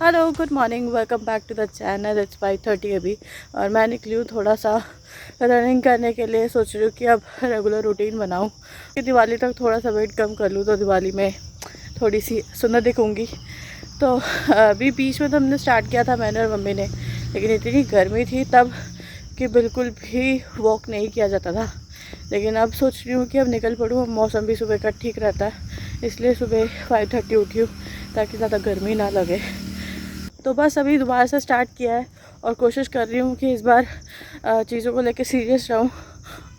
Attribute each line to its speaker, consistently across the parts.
Speaker 1: Hello good morning, welcome back to the channel. It's 5:30 अभी और मैं निकली हूँ थोड़ा सा रनिंग करने के लिए। सोच रही हूँ कि अब रेगुलर रूटीन बनाऊँ कि दिवाली तक थोड़ा सा वेट कम कर लूँ तो दिवाली में थोड़ी सी सुंदर दिखूँगी। तो अभी बीच में तो हमने स्टार्ट किया था मैंने और मम्मी ने, लेकिन इतनी गर्मी थी तब कि बिल्कुल भी वॉक नहीं किया जाता था। लेकिन अब सोच रही हूँ कि अब निकल पड़ूँ। मौसम भी सुबह का ठीक रहता है, इसलिए सुबह 5:30 उठी हूँ ताकि ज़्यादा गर्मी ना लगे। तो बस अभी दोबारा से स्टार्ट किया है और कोशिश कर रही हूँ कि इस बार चीज़ों को लेकर सीरियस रहूँ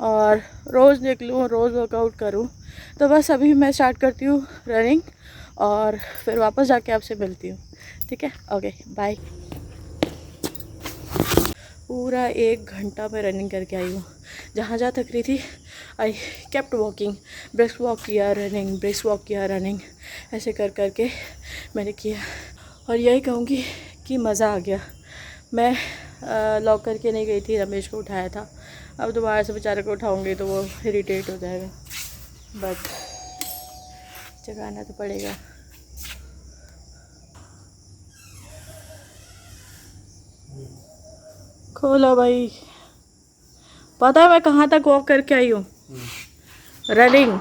Speaker 1: और रोज़ निकलूँ, रोज़ वर्कआउट करूँ। तो बस अभी मैं स्टार्ट करती हूँ रनिंग और फिर वापस जाके आपसे मिलती हूँ। ठीक है, ओके बाय। पूरा 1 घंटा मैं रनिंग करके आई हूँ। जहाँ जहाँ थक रही थी I kept walking. Brisk walk किया, रनिंग, ब्रिस्क वॉक किया, रनिंग, ऐसे कर करके मैंने किया और यही कहूँगी कि मज़ा आ गया। मैं लॉक करके नहीं गई थी, रमेश को उठाया था। अब दोबारा से बेचारे को उठाऊँगी तो वो इरिटेट हो जाएगा, बट जगाना तो पड़ेगा। खोलो भाई। पता है मैं कहाँ तक वॉक करके आई हूँ? रनिंग।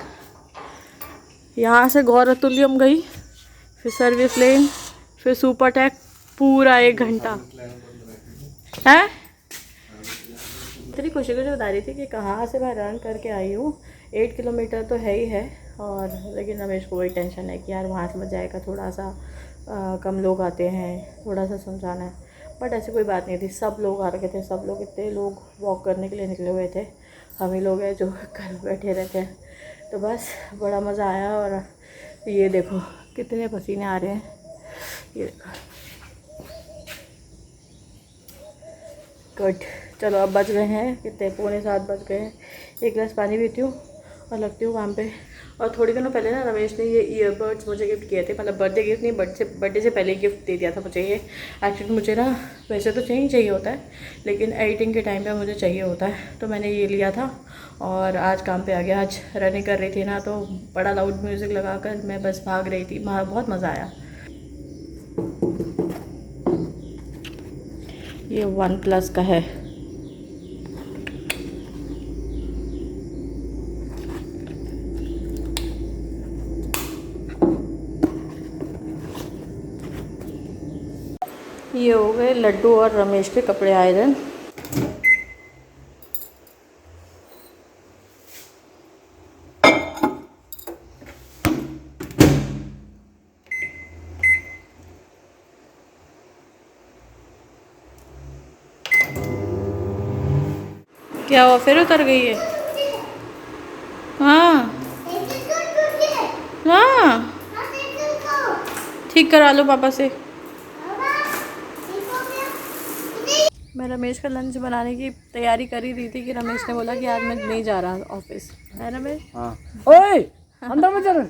Speaker 1: यहाँ से गौरतुल्यम गई, फिर सर्विस लेन, फिर सुपर टैक, पूरा 1 घंटा है। इतनी खुशी खुशी बता रही थी कि कहाँ से मैं रन करके आई हूँ। 8 किलोमीटर तो है ही है। और लेकिन रमेश को वही टेंशन है कि यार वहाँ से मत जाएगा, थोड़ा सा कम लोग आते हैं, थोड़ा सा समझाना है। बट ऐसी कोई बात नहीं थी, सब लोग आ रखे थे, सब लोग, इतने लोग वॉक करने के लिए निकले हुए थे। हम ही लोग हैं जो घर बैठे रहते हैं। तो बस बड़ा मज़ा आया। और ये देखो कितने पसीने आ रहे हैं, ये देखो। गुड, चलो अब बज गए हैं कितने, 6:45 बज गए हैं। 1 गिलास पानी पीती हूँ और लगती हूँ काम पे। और थोड़ी दिनों पहले ना रमेश ने ये ईयरबड्स मुझे गिफ्ट किए थे, मतलब बर्थडे गिफ्ट नहीं, बर्थडे से पहले गिफ्ट दे दिया था मुझे ये। एक्चुअली मुझे ना वैसे तो चाहिए होता है, लेकिन एडिटिंग के टाइम पे मुझे चाहिए होता है, तो मैंने ये लिया था और आज काम पे आ गया। आज रनिंग कर रही थी ना तो बड़ा लाउड म्यूज़िक लगा कर मैं बस भाग रही थी, बहुत मज़ा आया। ये OnePlus का है। ये हो गए लड्डू और रमेश के कपड़े आयरन। क्या हुआ, फिर उतर गई है? हाँ हाँ, ठीक करा लो पापा से। मैं रमेश का लंच बनाने की तैयारी कर ही रही थी कि रमेश ने बोला कि आज मैं नहीं जा रहा ऑफिस, है रमेश? हाँ। ओए अंदर में चल।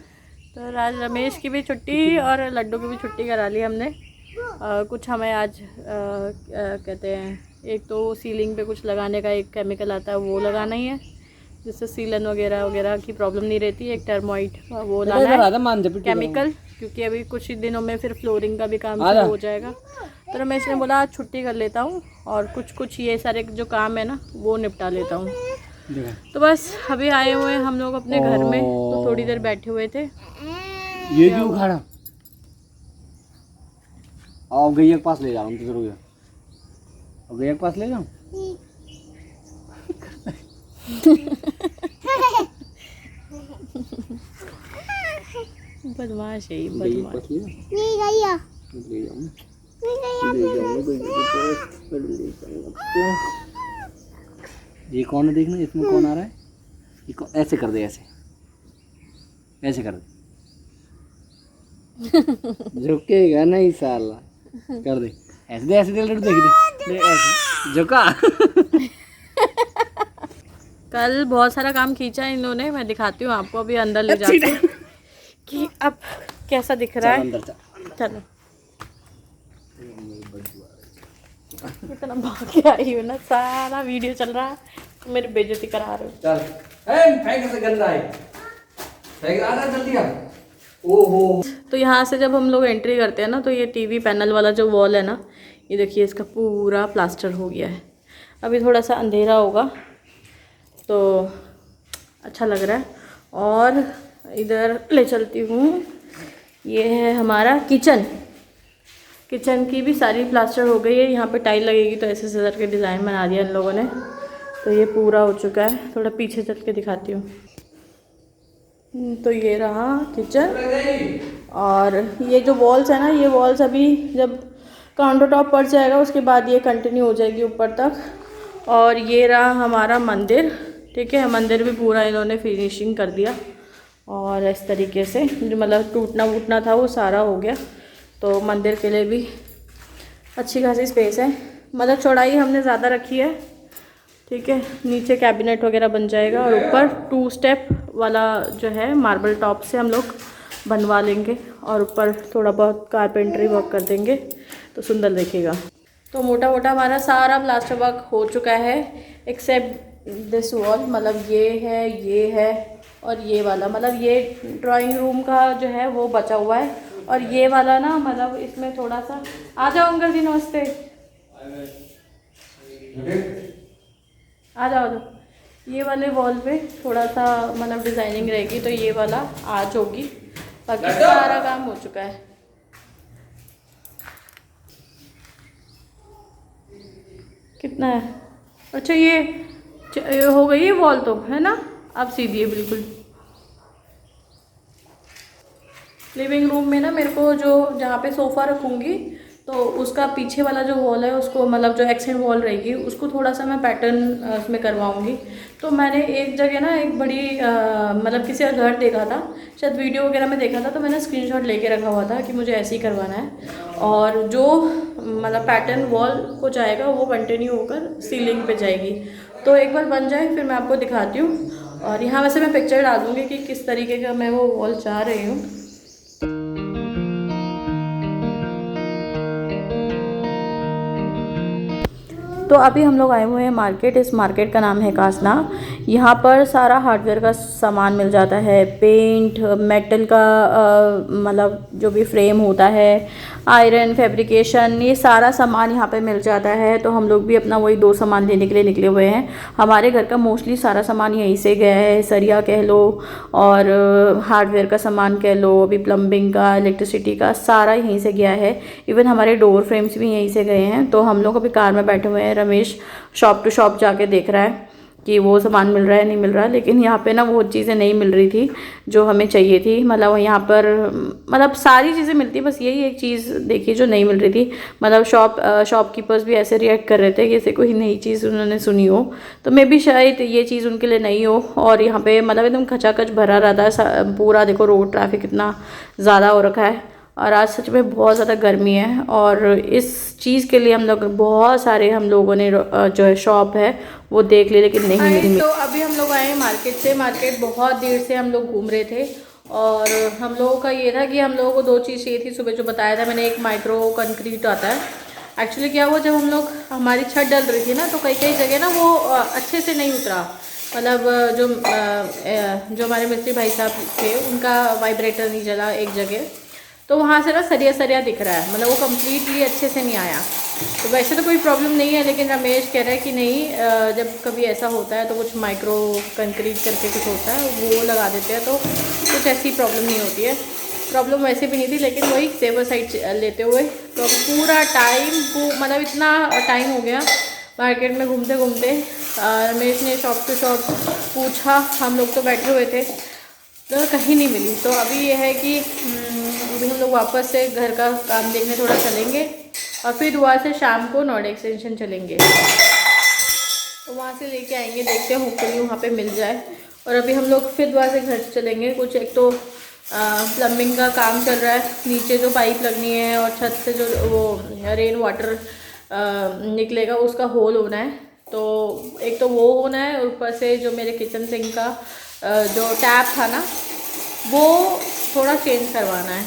Speaker 1: तो आज रमेश की भी छुट्टी और लड्डू की भी छुट्टी करा ली हमने। कुछ हमें आज कहते हैं, एक तो सीलिंग पे कुछ लगाने का एक केमिकल आता है, वो लगाना ही है जिससे सीलन वगैरह वगैरह की प्रॉब्लम नहीं रहती है। एक टर्मोइट वो लाना है केमिकल, क्योंकि अभी कुछ ही दिनों में फिर फ्लोरिंग का भी काम शुरू हो जाएगा। तो रमेश ने बोला आज छुट्टी कर लेता हूँ और कुछ ये सारे जो काम है ना वो निपटा लेता हूँ। तो बस अभी आए हुए हैं हम लोग अपने घर में, तो थोड़ी देर बैठे हुए थे। ये क्यों खड़ा? आओ गैया के पास ले जाऊँ तो जरूर, अब गैया के पास ले जाऊँ। बदमाश है, बदमाश। नहीं गैया ले जाऊँ, ये कौन है देखना, इसमें कौन आ रहा है? ये ऐसे कर दे, ऐसे कर दे। झुकेगा नहीं साला, कर दे ऐसे, दे ऐसे, दे लड्डू, देख दे ऐसे झुका। कल बहुत सारा काम खींचा इन्होंने, मैं दिखाती हूँ आपको अभी अंदर ले जाती हूँ कि अब कैसा दिख रहा है। चलो इतना भाग के आई हूँ ना, सारा वीडियो चल रहा है, मेरी बेइज्जती करा रहे हो।
Speaker 2: चल फेंक से गंदा है, फेंक आ रहा जल्दी अब। ओहो,
Speaker 1: तो यहाँ से जब हम लोग एंट्री करते हैं ना, तो ये टीवी पैनल वाला जो वॉल है ना, ये देखिए इसका पूरा प्लास्टर हो गया है। अभी थोड़ा सा अंधेरा होगा तो अच्छा लग रहा है। और इधर ले चलती हूँ, ये है हमारा किचन। किचन की भी सारी प्लास्टर हो गई है, यहाँ पे टाइल लगेगी तो ऐसे सज़र के डिज़ाइन बना दिया इन लोगों ने। तो ये पूरा हो चुका है, थोड़ा पीछे चल के दिखाती हूँ। तो ये रहा किचन। और ये जो वॉल्स है ना, ये वॉल्स अभी जब काउंटर टॉप पड़ जाएगा उसके बाद ये कंटिन्यू हो जाएगी ऊपर तक। और ये रहा हमारा मंदिर, ठीक है। मंदिर भी पूरा इन्होंने फिनिशिंग कर दिया और इस तरीके से जो मतलब टूटना वूटना था वो सारा हो गया। तो मंदिर के लिए भी अच्छी खासी स्पेस है, मतलब चौड़ाई हमने ज़्यादा रखी है, ठीक है। नीचे कैबिनेट वगैरह बन जाएगा और ऊपर 2 स्टेप वाला जो है मार्बल टॉप से हम लोग बनवा लेंगे और ऊपर थोड़ा बहुत कारपेंट्री वर्क कर देंगे तो सुंदर दिखेगा। तो मोटा मोटा हमारा सारा प्लास्टर वर्क हो चुका है एक्सेप्ट दिस वॉल, मतलब ये है और ये वाला, मतलब ये ड्राइंग रूम का जो है वो बचा हुआ है। और ये वाला ना, मतलब इसमें थोड़ा सा, आ जाओ अंकल जी नमस्ते, आ जाओ। ये वाले वॉल पे थोड़ा सा मतलब डिज़ाइनिंग रहेगी तो ये वाला आज होगी, बाकी सारा काम हो चुका है। कितना है? अच्छा ये हो गई है वॉल तो, है ना, अब सीधी है बिल्कुल। लिविंग रूम में ना मेरे को जो जहाँ पे सोफ़ा रखूँगी तो उसका पीछे वाला जो वॉल है उसको, मतलब जो एक्सटेंड वॉल रहेगी उसको थोड़ा सा मैं पैटर्न उसमें करवाऊँगी। तो मैंने एक जगह ना एक बड़ी मतलब किसी का घर देखा था, शायद वीडियो वगैरह में देखा था, तो मैंने स्क्रीनशॉट लेके रखा हुआ था कि मुझे ऐसे ही करवाना है। और जो मतलब पैटर्न वॉल को जाएगा वो कंटिन्यू होकर सीलिंग पे जाएगी। तो एक बार बन जाए फिर मैं आपको दिखाती हूँ। और यहाँ वैसे मैं पिक्चर डाल दूँगी कि किस तरीके का मैं वो वॉल चाह रही हूँ। तो अभी हम लोग आए हुए हैं मार्केट। इस मार्केट का नाम है कासना। यहाँ पर सारा हार्डवेयर का सामान मिल जाता है, पेंट, मेटल का मतलब जो भी फ्रेम होता है, आयरन, फैब्रिकेशन, ये सारा सामान यहाँ पे मिल जाता है। तो हम लोग भी अपना वही 2 सामान लेने के लिए निकले हुए हैं। हमारे घर का मोस्टली सारा सामान यहीं से गया है, सरिया कह लो और हार्डवेयर का सामान कह लो, अभी प्लम्बिंग का, इलेक्ट्रिसिटी का सारा यहीं से गया है। इवन हमारे डोर फ्रेम्स भी यहीं से गए हैं। तो हम लोग अभी कार में बैठे हुए हैं, रमेश शॉप टू शॉप जाके देख रहा है कि वो सामान मिल रहा है नहीं मिल रहा। लेकिन यहाँ पे ना वो चीज़ें नहीं मिल रही थी जो हमें चाहिए थी। मतलब यहाँ पर मतलब सारी चीज़ें मिलती, बस यही एक चीज़ देखी जो नहीं मिल रही थी। मतलब शॉपकीपर्स भी ऐसे रिएक्ट कर रहे थे जैसे कोई नई चीज़ उन्होंने सुनी हो। तो मे भी शायद ये चीज़ उनके लिए नहीं हो। और यहाँ पे मतलब एकदम खचाखच भरा रहता है पूरा, देखो रोड ट्रैफिक इतना ज़्यादा हो रखा है। और आज सच में बहुत ज़्यादा गर्मी है और इस चीज़ के लिए हम लोग बहुत सारे हम लोगों ने जो है शॉप है वो देख ली लेकिन नहीं मिली। तो अभी हम लोग आए मार्केट से। मार्केट बहुत देर से हम लोग घूम रहे थे और हम लोगों का ये था कि हम लोगों को 2 चीज़ चाहिए थी। सुबह जो बताया था मैंने, एक माइक्रो कंक्रीट आता है। एक्चुअली क्या हुआ, जब हम लोग हमारी छत डल रही थी ना तो कई जगह ना वो अच्छे से नहीं उतरा। मतलब जो हमारे मिस्त्री भाई साहब थे उनका वाइब्रेटर नहीं चला एक जगह, तो वहाँ से ना सरिया दिख रहा है, मतलब वो कम्प्लीटली अच्छे से नहीं आया। तो वैसे तो कोई प्रॉब्लम नहीं है, लेकिन रमेश कह रहा है कि नहीं, जब कभी ऐसा होता है तो कुछ माइक्रो कंक्रीट करके कुछ होता है वो लगा देते हैं तो कुछ ऐसी प्रॉब्लम नहीं होती है। प्रॉब्लम वैसे भी नहीं थी, लेकिन वही सेवर साइड लेते हुए तो पूरा टाइम मतलब इतना टाइम हो गया मार्केट में घूमते घूमते। रमेश ने शॉप टू शॉप पूछा, हम लोग तो बैठे हुए थे तो कहीं नहीं मिली। तो अभी ये है कि अभी हम लोग वापस से घर का काम देखने थोड़ा चलेंगे और फिर वहाँ से शाम को नोएडा एक्सटेंशन चलेंगे, तो वहाँ से लेके आएंगे, देखते हैं होपफुली वहाँ पे मिल जाए। और अभी हम लोग फिर वहाँ से घर चलेंगे। कुछ एक तो प्लम्बिंग का काम चल रहा है, नीचे जो पाइप लगनी है और छत से जो वो रेन वाटर निकलेगा उसका होल होना है। तो एक तो वो होना है, ऊपर से जो मेरे किचन सिंक का जो टैप था ना वो थोड़ा चेंज करवाना है,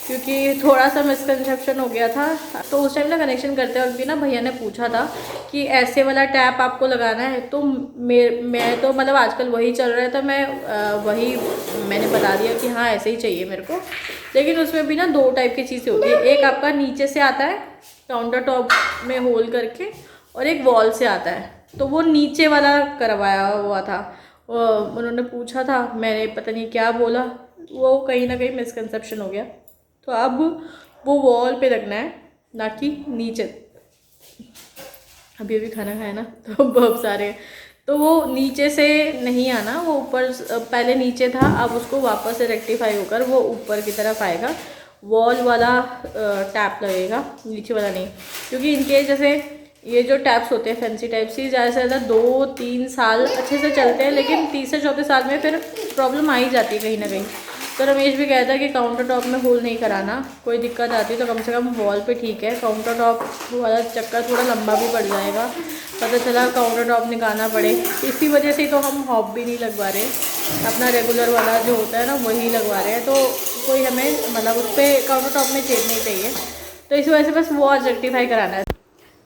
Speaker 1: क्योंकि थोड़ा सा मिसकंसेप्शन हो गया था। तो उस टाइम ना कनेक्शन करते वक्त भी ना भैया ने पूछा था कि ऐसे वाला टैप आपको लगाना है, तो मैं तो मतलब आजकल वही चल रहा था, मैं वही मैंने बता दिया कि हाँ ऐसे ही चाहिए मेरे को। लेकिन उसमें भी ना दो टाइप की चीज़ें होती है, एक आपका नीचे से आता है काउंटर टॉप में होल करके, और एक वॉल से आता है। तो वो नीचे वाला करवाया हुआ था, उन्होंने पूछा था, मैंने पता नहीं क्या बोला, वो कहीं ना कहीं मिसकंसेप्शन हो गया। तो अब वो वॉल पे रखना है, ना कि नीचे। अभी अभी खाना खाया ना तो बहुत सारे, तो वो नीचे से नहीं आना, वो ऊपर पहले नीचे था, अब उसको वापस से रेक्टिफाई होकर वो ऊपर की तरफ आएगा। वॉल वाला टैप लगेगा, नीचे वाला नहीं, क्योंकि इनके जैसे ये जो टैप्स होते हैं फैंसी टाइप से, ज़्यादा से ज़्यादा 2-3 साल अच्छे से चलते हैं, लेकिन तीसरे चौथे साल में फिर प्रॉब्लम आ ही जाती है कहीं ना कहीं। तो रमेश भी कहता है कि काउंटर टॉप में होल नहीं कराना, कोई दिक्कत आती है तो कम से कम वॉल पे ठीक है, काउंटर टॉप वाला चक्कर थोड़ा लंबा भी पड़ जाएगा, पता चला काउंटर टॉप निकालना पड़े। इसी वजह से तो हम हॉब भी नहीं लगवा रहे, अपना रेगुलर वाला जो होता है ना वही लगवा रहे हैं। तो कोई हमें मतलब उस पर काउंटर टॉप में चेंज नहीं चाहिए, तो इस वजह से बस वो आज रेक्टिफाई कराना है।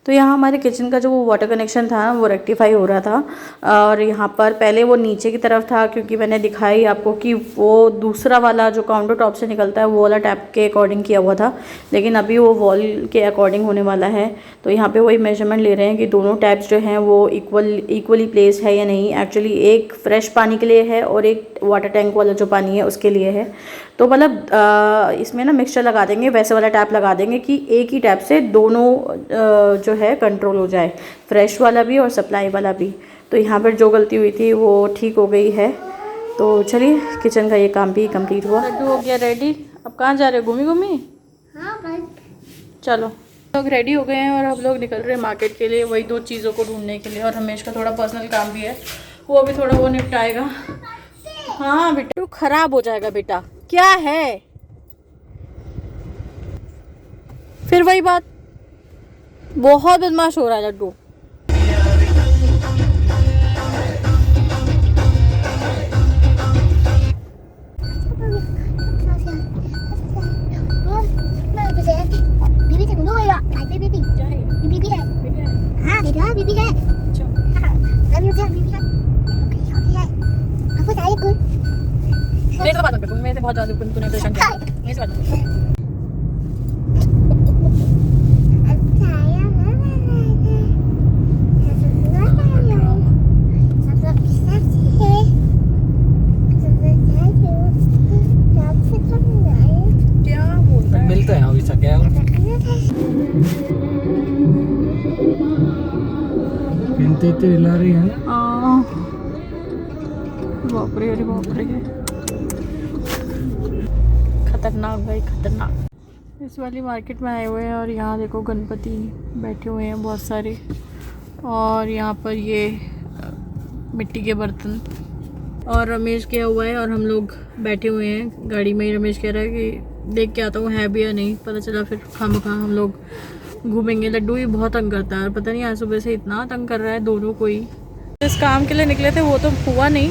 Speaker 1: तो यहाँ हमारे किचन का जो वो वाटर कनेक्शन था वो रेक्टिफाई हो रहा था, और यहाँ पर पहले वो नीचे की तरफ था, क्योंकि मैंने दिखाई आपको कि वो दूसरा वाला जो काउंटर टॉप से निकलता है वो वाला टैप के अकॉर्डिंग किया हुआ था, लेकिन अभी वो वॉल के अकॉर्डिंग होने वाला है। तो यहाँ पे वही मेजरमेंट ले रहे हैं कि दोनों टैप्स जो हैं वो इक्वली प्लेस्ड है या नहीं। एक्चुअली एक फ्रेश पानी के लिए है और एक वाटर टैंक वाला जो पानी है उसके लिए है। तो मतलब इसमें ना मिक्सचर लगा देंगे, वैसे वाला टैप लगा देंगे कि एक ही टैप से दोनों जो है कंट्रोल हो जाए, फ्रेश वाला भी और सप्लाई वाला भी। तो यहाँ पर जो गलती हुई थी वो ठीक हो गई है। तो चलिए किचन का ये काम भी कंप्लीट हुआ। लड्डू हो गया रेडी, अब कहाँ जा रहे हो, घूमी घूमी?
Speaker 3: हाँ भाई
Speaker 1: चलो लोग रेडी हो गए हैं और हम लोग निकल रहे हैं मार्केट के लिए, वही 2 चीज़ों को ढूंढने के लिए, और रमेश का थोड़ा पर्सनल काम भी है, वो अभी थोड़ा वो निपटाएगा। हाँ बेटा, तो खराब हो जाएगा बेटा, क्या है फिर वही बात, बहुत बदमाश हो रहा है लड्डू।
Speaker 3: बीबी से ढूंढो या भाई बीबी बीबी है हाँ बेटा बीबी है अभी मुझे बीबी है आपको चाहिए कोई
Speaker 1: मेरे से बात मत कर, मेरे से बहुत ज़्यादा तूने परेशान किया, मेरे से बात मत कर।
Speaker 2: मिलते हैं अभी तक क्या तो हिला रही है।
Speaker 1: बाप रे, अरे बाप रे, खतरनाक भाई खतरनाक। इस वाली मार्केट में आए हुए हैं और यहाँ देखो गणपति बैठे हुए हैं बहुत सारे, और यहाँ पर ये मिट्टी के बर्तन, और रमेश गया हुआ है और हम लोग बैठे हुए हैं गाड़ी में ही। रमेश कह रहा है कि देख के आता हूँ है भी या नहीं, पता चला फिर खामखा हम लोग घूमेंगे। लड्डू भी बहुत तंग करता है, और पता नहीं आज सुबह से इतना तंग कर रहा है दोनों को ही। जिस काम के लिए निकले थे वो तो हुआ नहीं,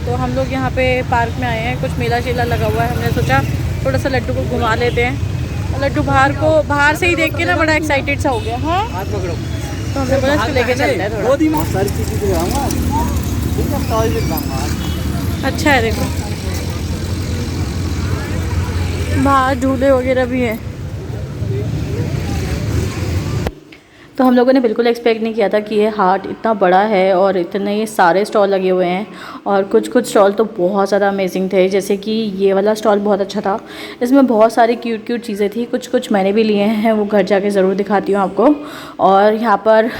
Speaker 1: तो हम लोग यहाँ पे पार्क में आए हैं, कुछ मेला शेला लगा हुआ है, हमने सोचा थोड़ा सा लड्डू को घुमा लेते हैं। और लड्डू बाहर से ही देख के ना बड़ा एक्साइटेड सा हो गया। हाँ
Speaker 2: हाथ पकड़ो,
Speaker 1: तो हमने बोला इसको लेके चलते हैं थोड़ा।
Speaker 2: बहुत सारी चीज़ें दिखाऊंगा,
Speaker 1: अच्छा है, देखो बाहर झूले वगैरह भी हैं। तो हम लोगों ने बिल्कुल एक्सपेक्ट नहीं किया था कि ये हाट इतना बड़ा है और इतने ये सारे स्टॉल लगे हुए हैं, और कुछ स्टॉल तो बहुत ज़्यादा अमेजिंग थे। जैसे कि ये वाला स्टॉल बहुत अच्छा था, इसमें बहुत सारी क्यूट चीज़ें थी, कुछ मैंने भी लिए हैं, वो घर जाके ज़रूर दिखाती हूँ आपको। और यहाँ पर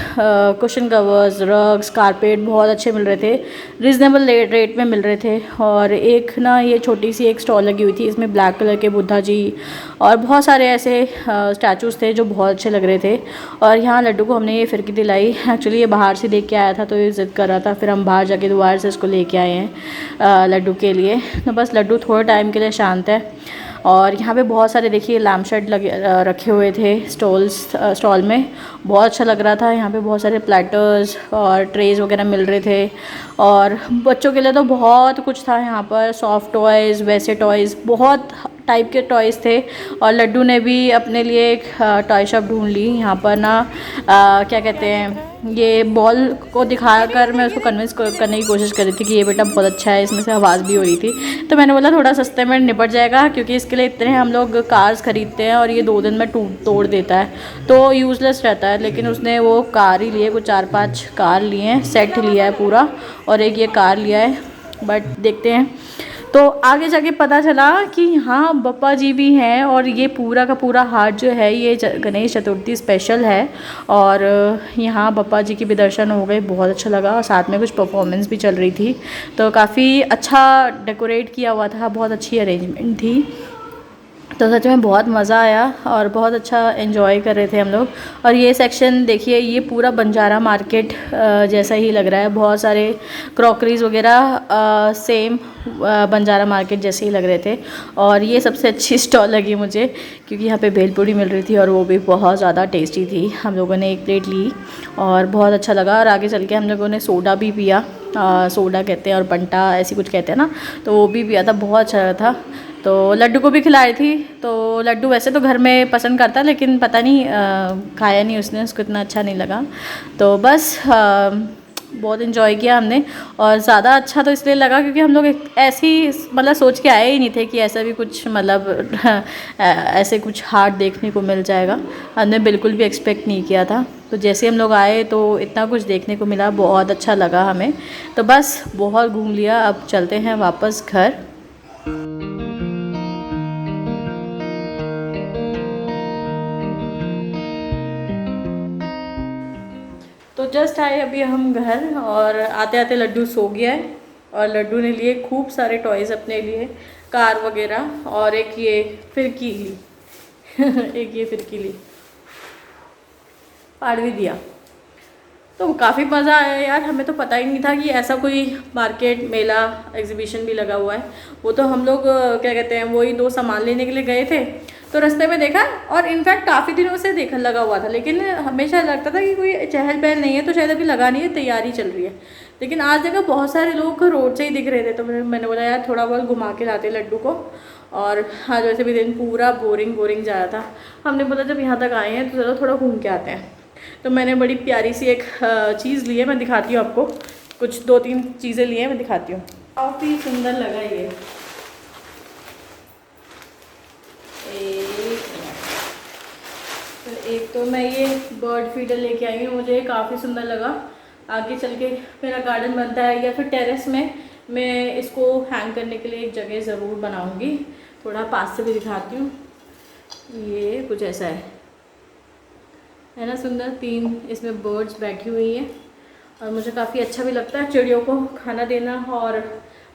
Speaker 1: कुशन कवर्स, रग्स, कारपेट बहुत अच्छे मिल रहे थे, रिजनेबल रेट में मिल रहे थे। और एक ना ये छोटी सी एक स्टॉल लगी हुई थी, इसमें ब्लैक कलर के बुद्धा जी और बहुत सारे ऐसे स्टैचूज़ थे जो बहुत अच्छे लग रहे थे। और यहाँ लड्डू को हमने ये फिरकी दिलाई, एक्चुअली ये बाहर से देख के आया था तो ये ज़िद कर रहा था, फिर हम बाहर जाके दोबारा से इसको लेके आए हैं लड्डू के लिए। तो बस लड्डू थोड़े टाइम के लिए शांत है, और यहाँ पे बहुत सारे देखिए लैम्प शेड लगे रखे हुए थे स्टॉल में। बहुत अच्छा लग रहा था। यहाँ पे बहुत सारे प्लेटर्स और ट्रेज वगैरह मिल रहे थे और बच्चों के लिए तो बहुत कुछ था यहाँ पर। सॉफ्ट टॉयज़, वैसे टॉयज़, बहुत टाइप के टॉयज़ थे। और लड्डू ने भी अपने लिए एक टॉय शॉप ढूंढ ली। यहाँ पर ना क्या कहते हैं, ये बॉल को दिखाकर मैं उसको कन्विंस करने की कोशिश कर रही थी कि ये बेटा बहुत अच्छा है, इसमें से आवाज़ भी हो रही थी। तो मैंने बोला थोड़ा सस्ते में निपट जाएगा, क्योंकि इसके लिए इतने हम लोग कार्स ख़रीदते हैं और ये 2 दिन में तोड़ देता है तो यूज़लेस रहता है। लेकिन उसने वो कार ही लिए, कुछ 4-5 कार लिए हैं, सेट लिया है पूरा, और एक ये कार लिया है। बट देखते हैं। तो आगे जाके पता चला कि यहाँ बप्पा जी भी हैं और ये पूरा का पूरा हाट जो है ये गणेश चतुर्थी स्पेशल है। और यहाँ बप्पा जी की भी दर्शन हो गए, बहुत अच्छा लगा। और साथ में कुछ परफॉर्मेंस भी चल रही थी, तो काफ़ी अच्छा डेकोरेट किया हुआ था, बहुत अच्छी अरेंजमेंट थी। तो सच में बहुत मज़ा आया और बहुत अच्छा एंजॉय कर रहे थे हम लोग। और ये सेक्शन देखिए, ये पूरा बंजारा मार्केट जैसा ही लग रहा है। बहुत सारे क्रॉकरीज वगैरह सेम बंजारा मार्केट जैसे ही लग रहे थे। और ये सबसे अच्छी स्टॉल लगी मुझे, क्योंकि यहाँ पे भेलपूड़ी मिल रही थी और वो भी बहुत ज़्यादा टेस्टी थी। हम लोगों ने 1 प्लेट ली और बहुत अच्छा लगा। और आगे चल के हम लोगों ने सोडा भी पिया, सोडा कहते हैं और बंटा ऐसी कुछ कहते हैं ना, तो वो भी पिया था, बहुत अच्छा लगा था। तो लड्डू को भी खिलाई थी। तो लड्डू वैसे तो घर में पसंद करता, लेकिन पता नहीं खाया नहीं उसने, उसको इतना अच्छा नहीं लगा। तो बस बहुत इन्जॉय किया हमने। और ज़्यादा अच्छा तो इसलिए लगा क्योंकि हम लोग ऐसे ही मतलब सोच के आए ही नहीं थे कि ऐसा भी कुछ मतलब ऐसे कुछ हाट देखने को मिल जाएगा। हमने बिल्कुल भी एक्सपेक्ट नहीं किया था। तो जैसे हम लोग आए तो इतना कुछ देखने को मिला, बहुत अच्छा लगा हमें। तो बस बहुत घूम लिया, अब चलते हैं वापस घर। तो जस्ट आए अभी हम घर, और आते आते लड्डू सो गया है। और लड्डू ने लिए खूब सारे टॉयज़ अपने लिए, कार वगैरह, और एक ये फिरकी ली एक ये फिरकी ली, पाड़ भी दिया। तो काफ़ी मज़ा आया यार। हमें तो पता ही नहीं था कि ऐसा कोई मार्केट, मेला, एग्जीबिशन भी लगा हुआ है। वो तो हम लोग क्या कहते हैं, वही 2 सामान लेने के लिए गए थे, तो रास्ते में देखा। और इनफैक्ट काफ़ी दिनों से देखा लगा हुआ था, लेकिन हमेशा लगता था कि कोई चहल पहल नहीं है, तो शायद अभी लगा नहीं है, तैयारी चल रही है। लेकिन आज देखा बहुत सारे लोग रोड से ही दिख रहे थे, तो मैंने बोला यार थोड़ा बहुत घुमा के लाते लड्डू को। और आज वैसे भी दिन पूरा बोरिंग जा रहा था। हमने बोला जब यहाँ तक आए हैं तो चलो थोड़ा घूम के आते हैं। तो मैंने बड़ी प्यारी सी एक चीज़ ली है, मैं दिखाती हूँ आपको। कुछ 2-3 चीज़ें ली हैं, मैं दिखाती हूँ। काफ़ी सुंदर लगा ये। एक तो मैं ये बर्ड फीडर लेके आई हूँ, मुझे काफ़ी सुंदर लगा। आगे चल के मेरा गार्डन बनता है या फिर टेरेस में, मैं इसको हैंग करने के लिए एक जगह ज़रूर बनाऊँगी। थोड़ा पास से भी दिखाती हूँ। ये कुछ ऐसा है ना सुंदर। 3 इसमें बर्ड्स बैठी हुई हैं और मुझे काफ़ी अच्छा भी लगता है चिड़ियों को खाना देना और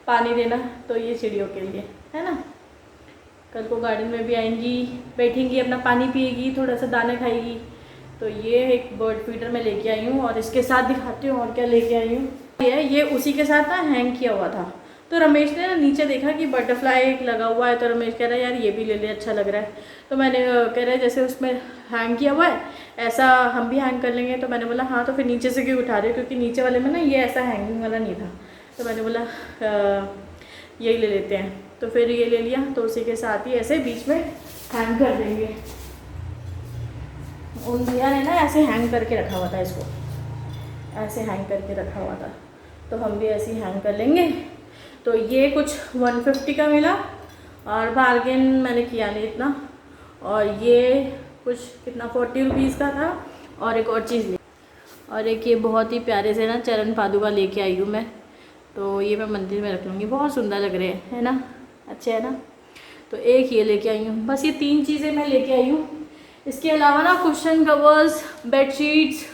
Speaker 1: पानी देना। तो ये चिड़ियों के लिए है ना। कल को गार्डन में भी आएंगी, बैठेंगी, अपना पानी पिएगी, थोड़ा सा दाना खाएगी। तो ये एक बर्ड फीडर मैं लेके आई हूँ, और इसके साथ दिखाती हूँ और क्या लेके आई हूँ। ये उसी के साथ ना हैंग किया हुआ था। तो रमेश ने ना नीचे देखा कि बटरफ्लाई एक लगा हुआ है, तो रमेश कह रहा है यार ये भी ले ले, अच्छा लग रहा है। तो मैंने कह रहा है जैसे उसमें हैंग किया हुआ है ऐसा हम भी हैंग कर लेंगे। तो मैंने बोला हाँ, तो फिर नीचे से क्यों उठा रहे हो, क्योंकि नीचे वाले में ना ये ऐसा हैंगिंग वाला नहीं था। तो मैंने बोला यही ले लेते हैं। तो फिर ये ले लिया, तो उसी के साथ ही ऐसे बीच में हैंग कर देंगे। उन भैया ने ना ऐसे हैंग करके रखा हुआ था, इसको ऐसे हैंग करके रखा हुआ था, तो हम भी ऐसे ही हैंग कर लेंगे। तो ये कुछ 150 का मिला, और बार्गेन मैंने किया नहीं इतना। और ये कुछ कितना 40 रुपीज़ का था। और एक और चीज़ ली, और एक ये बहुत ही प्यारे से ना चरण पादुका लेके आई हूँ मैं। तो ये मैं मंदिर में रख लूँगी, बहुत सुंदर लग रहे हैं, है ना, अच्छे है ना। तो एक ये लेके आई हूँ, बस ये 3 चीज़ें मैं लेके आई हूँ। इसके अलावा ना कुशन कवर्स, बेडशीट्स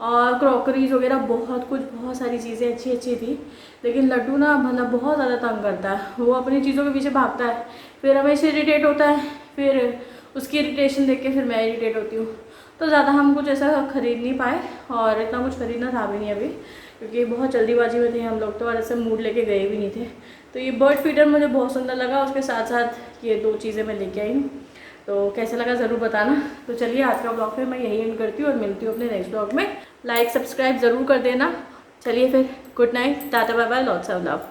Speaker 1: और क्रॉकरीज वगैरह बहुत कुछ, बहुत सारी चीज़ें अच्छी थी। लेकिन लड्डू ना मतलब बहुत ज़्यादा तंग करता है, वो अपनी चीज़ों के पीछे भागता है, फिर हमेशा इरिटेट होता है, फिर उसकी इरिटेशन देख के फिर मैं इरिटेट होती हूँ। तो ज़्यादा हम कुछ ऐसा ख़रीद नहीं पाए, और इतना कुछ ख़रीदना था भी नहीं अभी, क्योंकि बहुत जल्दीबाजी में थे हम लोग तो, और ऐसे मूड लेके गए भी नहीं थे। तो ये बर्ड फीडर मुझे बहुत सुंदर लगा, उसके साथ साथ ये 2 चीज़ें मैं लेके आई हूँ। तो कैसा लगा ज़रूर बताना। तो चलिए आज का ब्लॉग फिर मैं यही एंड करती हूँ और मिलती हूँ अपने नेक्स्ट ब्लॉग में। लाइक सब्सक्राइब ज़रूर कर देना। चलिए फिर good night, tata bye bye, lots of love.